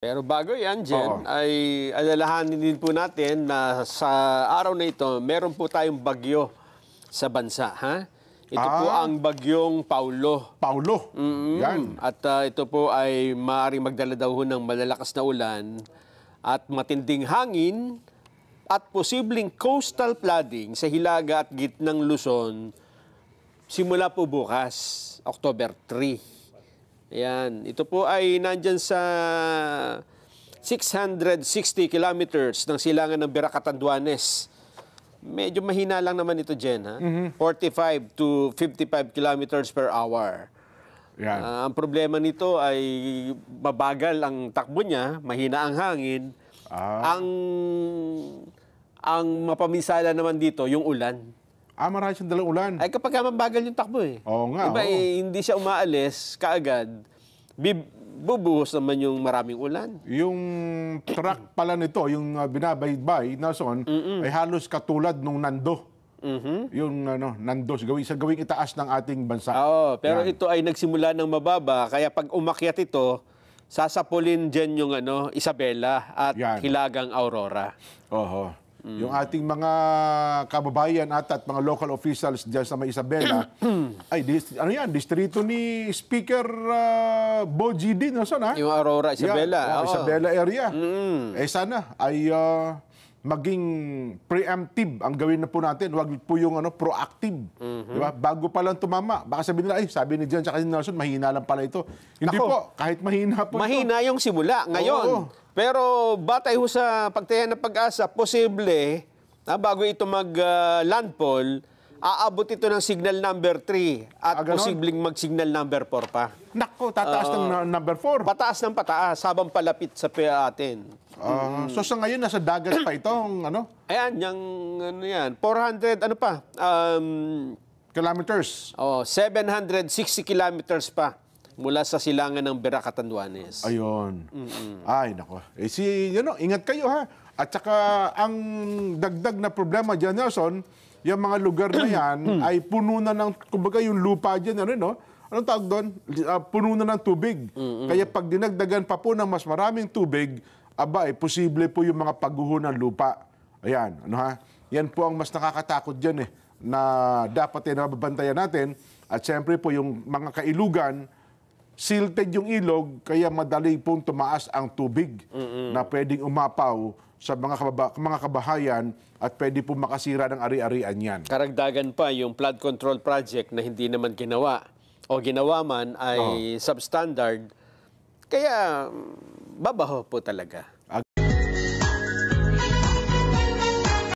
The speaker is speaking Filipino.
Pero bago yan, Jen, Oo. ay alalahanin din po natin na sa araw na ito, meron po tayong bagyo sa bansa. Ha? Ito po ang bagyong Paulo. Paulo. Yan. At ito po ay maaaring magdala daw ho ng malalakas na ulan at matinding hangin at posibleng coastal flooding sa Hilaga at gitnang Luzon simula po bukas, October 3. Ayan. Ito po ay nandyan sa 660 kilometers ng silangan ng Biracatanduanes. Medyo mahina lang naman ito, Jen. Ha? 45 to 55 kilometers per hour. Yan. Ang problema nito ay mabagal ang takbo niya, mahina ang hangin. Ang mapaminsala naman dito, yung ulan. Marami siyang dalang ulan. Ay kapag mabagal yung takbo eh. Oo nga. Diba, oo. hindi siya umaalis kaagad, bubuhos naman yung maraming ulan. Yung truck pala nito, yung binabaybay, Nelson, ay halos katulad nung Nando. Yung Nando, gawing itaas ng ating bansa. Oo, pero Yan. ito ay nagsimula ng mababa, kaya pag umakyat ito, sasapulin dyan yung Isabela at Yan. Hilagang Aurora. Oho. Yung ating mga kababayan at mga local officials diyan sa may Isabela, ay distrito ni Speaker Bo GD, Nelson, ha? Yung Aurora, Isabela. Oo. Isabela area. Sana ay maging preemptive ang gawin na po natin. Huwag po yung proactive. Diba? Bago pa lang tumama. Baka sabihin nila, sabi ni Jan at ni Nelson, mahina lang pala ito. Hindi po, kahit mahina po mahina yung simula ngayon. Oo. Pero batay ho sa pagtaya ng pag-asa, posible, bago ito mag-landfall, aabot ito ng signal number 3 at posibleng mag-signal number 4 pa. Nako, tataas ng number 4. Pataas ng pataas habang palapit sa atin. So sa ngayon, nasa dagat pa itong Ayan, yung yan, 400, kilometers. 760 kilometers pa mula sa silangan ng Biracatanduanes. Ayun. Ay, nako. Ingat kayo, ha. At saka ang dagdag na problema dyan, Nelson, yung mga lugar na yan ay puno na ng, kumbaga yung lupa dyan, anong tawag doon? Puno na ng tubig. Kaya pag dinagdagan pa po ng mas maraming tubig, posible po yung mga pagguho ng lupa. Ayan, Yan po ang mas nakakatakot dyan na dapat nababantayan natin. At siyempre po yung mga kailugan, silted yung ilog, kaya madali pong tumaas ang tubig na pwedeng umapaw sa mga kabahayan at pwede po makasira ng ari-arian yan. Karagdagan pa yung flood control project na hindi naman ginawa o ginawa man ay substandard, kaya babaho po talaga.